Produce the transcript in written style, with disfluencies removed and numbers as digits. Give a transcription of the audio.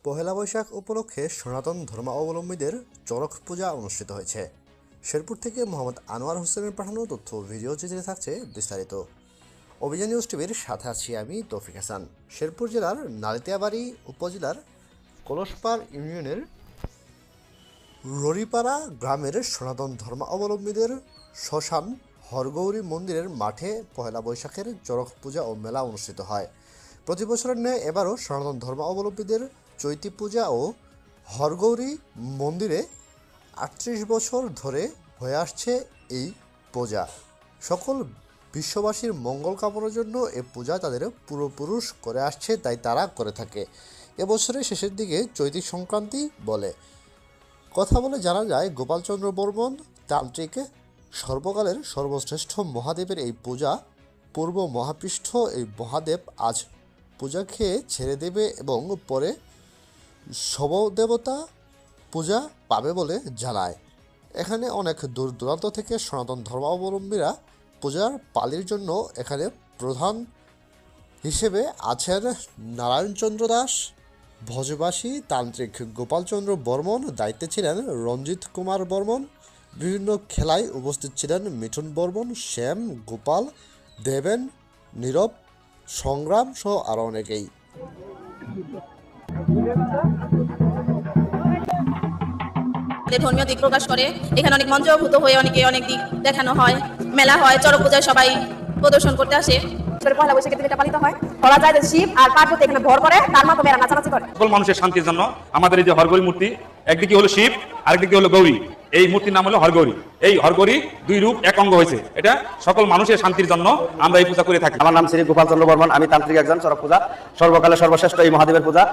পহেলা বৈশাখ উপলক্ষে সনাতন ধর্মাবলম্বীদের চড়ক পূজা অনুষ্ঠিত হয়েছে। শেরপুর থেকে মোহাম্মদ আনোয়ার হোসেনের পাঠানো তথ্য ভিডিও চিত্রে থাকছে বিস্তারিত। অভিযান নিউজ টিভির সাথে আছি আমি তৌফিক হাসান। শেরপুর জেলার নালিতাবাড়ি উপজেলার কলসপাড় ইউনিয়নের ররিপাড়া গ্রামের সনাতন ধর্মাবলম্বীদের শ্মশান হরগৌরী মন্দিরের মাঠে পহেলা বৈশাখের চড়ক পূজা ও মেলা অনুষ্ঠিত হয়। প্রতি বছরের ন্যায় এবারও সনাতন ধর্মাবলম্বীদের চৈতী পূজা ও হরগৌরী মন্দিরে ৩৮ বছর ধরে হয়ে আসছে এই পূজা। সকল বিশ্ববাসীর মঙ্গল কামনার জন্য এই পূজা তাদের পূর্বপুরুষ করে আসছে, তাই তারা করে থাকে। এবছরের শেষের দিকে চৈতী সংক্রান্তি বলে কথা বলে জানা যায়, গোপালচন্দ্র বর্মন তান্ত্রিক সর্বকালের সর্বশ্রেষ্ঠ মহাদেবের এই পূজা পূর্ব মহাপৃষ্ঠ এই মহাদেব আজ পূজা খেয়ে ছেড়ে দেবে এবং পরে শবদেবতা পূজা পাবে বলে জানায়। এখানে অনেক দূর দূরান্ত থেকে সনাতন ধর্মাবলম্বীরা পূজার পালির জন্য এখানে প্রধান হিসেবে আছেন নারায়ণচন্দ্র দাস, ভজবাসী তান্ত্রিক গোপালচন্দ্র বর্মন, দায়িত্বে ছিলেন রঞ্জিত কুমার বর্মন। বিভিন্ন খেলায় উপস্থিত ছিলেন মিঠুন বর্মন, শ্যাম, গোপাল, দেবেন, নীরব, সংগ্রাম সহ আরও অনেকেই। ধর্মীয় দিক প্রকাশ করে এখানে অনেক মঞ্চভূত হয়ে অনেক দিক দেখানো হয়, মেলা হয়, চড়ক পূজায় সবাই প্রদর্শন করতে আসে। পয়লা বৈশাখের দিন এটা পালিত হয়। বলা যায় যে শিব আর পার্বতী এখানে ভর করে, তার মাধ্যমে এরা নাচানাচি করে। সকল মানুষের শান্তির জন্য আমাদের এই যে হরগৌরী মূর্তি, একদিকে হলো শিব আরেকদিকে হলো গৌরী। এই মূর্তির নাম হলো হরগৌরী। এই হরগৌরী দুই রূপ এক অঙ্গ হয়েছে। এটা সকল মানুষের শান্তির জন্য আমরা এই পূজা করে থাকি। আমার নাম শ্রী গোপালচন্দ্র বর্মন, আমি তান্ত্রিক একজন। চড়ক পূজা সর্বকালে সর্বশ্রেষ্ঠ এই মহাদেবের পূজা।